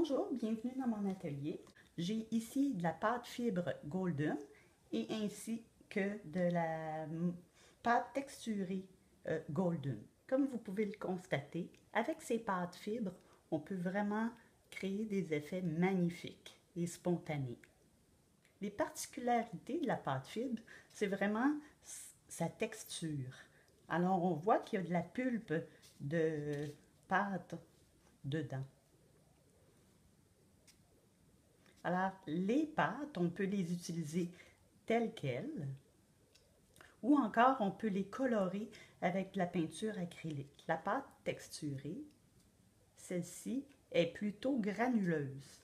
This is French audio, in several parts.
Bonjour, bienvenue dans mon atelier. J'ai ici de la pâte fibre Golden et ainsi que de la pâte texturée Golden. Comme vous pouvez le constater, avec ces pâtes fibres, on peut vraiment créer des effets magnifiques et spontanés. Les particularités de la pâte fibre, c'est vraiment sa texture. Alors on voit qu'il y a de la pulpe de pâte dedans. Alors, les pâtes, on peut les utiliser telles quelles, ou encore on peut les colorer avec de la peinture acrylique. La pâte texturée, celle-ci, est plutôt granuleuse.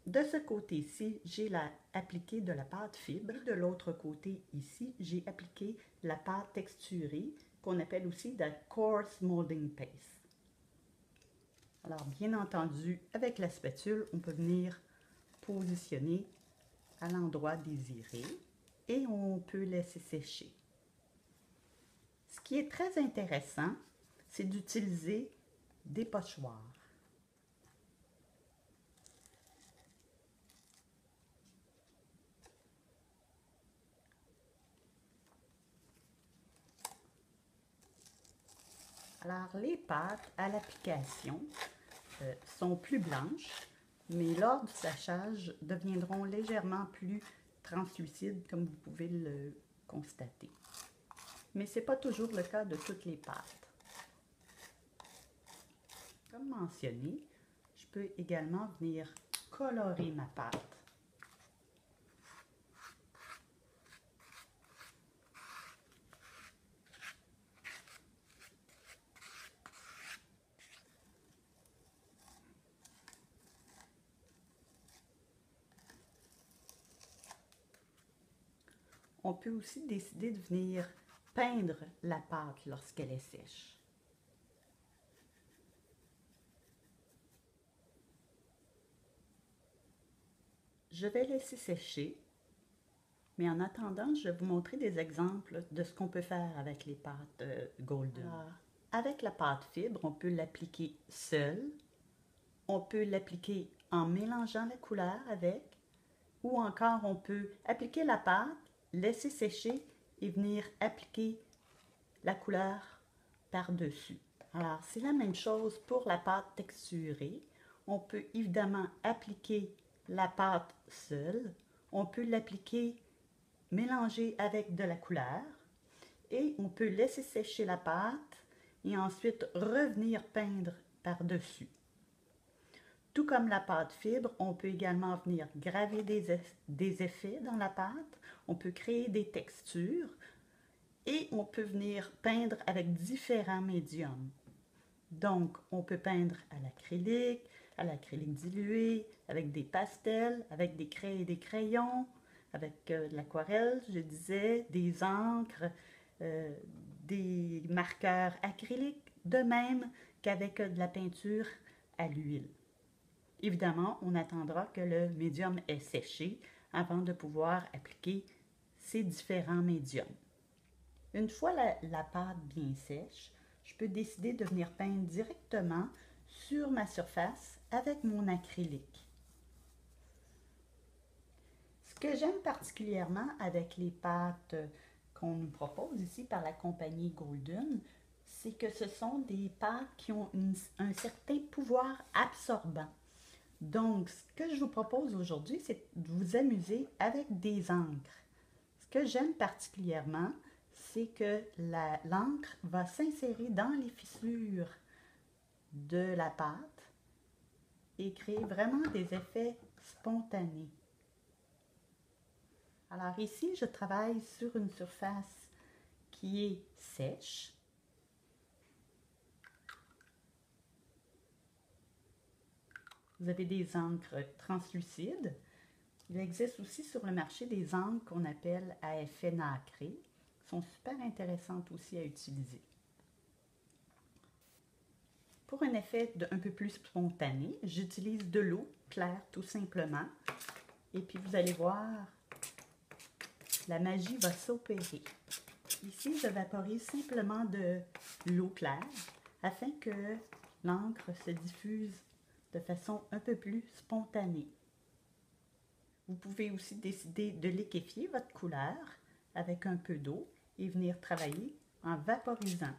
De ce côté-ci, j'ai appliqué de la pâte fibre. De l'autre côté, ici, j'ai appliqué la pâte texturée, qu'on appelle aussi de la coarse molding paste. Alors, bien entendu, avec la spatule, on peut venir positionner à l'endroit désiré et on peut laisser sécher. Ce qui est très intéressant, c'est d'utiliser des pochoirs. Alors, les pâtes à l'application sont plus blanches, mais lors du séchage deviendront légèrement plus translucides, comme vous pouvez le constater. Mais ce n'est pas toujours le cas de toutes les pâtes. Comme mentionné, je peux également venir colorer ma pâte. On peut aussi décider de venir peindre la pâte lorsqu'elle est sèche. Je vais laisser sécher, mais en attendant, je vais vous montrer des exemples de ce qu'on peut faire avec les pâtes Golden. Alors, avec la pâte fibre, on peut l'appliquer seule, on peut l'appliquer en mélangeant la couleur avec, ou encore on peut appliquer la pâte, laisser sécher et venir appliquer la couleur par-dessus. Alors, c'est la même chose pour la pâte texturée. On peut évidemment appliquer la pâte seule. On peut l'appliquer mélangée avec de la couleur. Et on peut laisser sécher la pâte et ensuite revenir peindre par-dessus. Tout comme la pâte fibre, on peut également venir graver des effets dans la pâte. On peut créer des textures. Et on peut venir peindre avec différents médiums. Donc, on peut peindre à l'acrylique dilué, avec des pastels, avec des craies et des crayons, avec de l'aquarelle, je disais, des encres, des marqueurs acryliques, de même qu'avec de la peinture à l'huile. Évidemment, on attendra que le médium ait séché avant de pouvoir appliquer ces différents médiums. Une fois la pâte bien sèche, je peux décider de venir peindre directement sur ma surface avec mon acrylique. Ce que j'aime particulièrement avec les pâtes qu'on nous propose ici par la compagnie Golden, c'est que ce sont des pâtes qui ont un certain pouvoir absorbant. Donc, ce que je vous propose aujourd'hui, c'est de vous amuser avec des encres. Ce que j'aime particulièrement, c'est que l'encre va s'insérer dans les fissures de la pâte et créer vraiment des effets spontanés. Alors ici, je travaille sur une surface qui est sèche. Vous avez des encres translucides. Il existe aussi sur le marché des encres qu'on appelle à effet nacré. Sont super intéressantes aussi à utiliser. Pour un effet un peu plus spontané, j'utilise de l'eau claire tout simplement. Et puis vous allez voir, la magie va s'opérer. Ici, je vaporise simplement de l'eau claire afin que l'encre se diffuse de façon un peu plus spontanée. Vous pouvez aussi décider de liquéfier votre couleur avec un peu d'eau et venir travailler en vaporisant.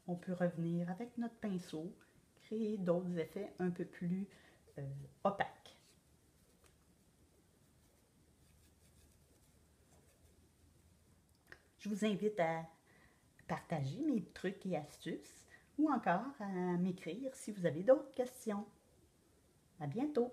On peut revenir avec notre pinceau, créer d'autres effets un peu plus opaques. Je vous invite à partager mes trucs et astuces ou encore à m'écrire si vous avez d'autres questions. À bientôt!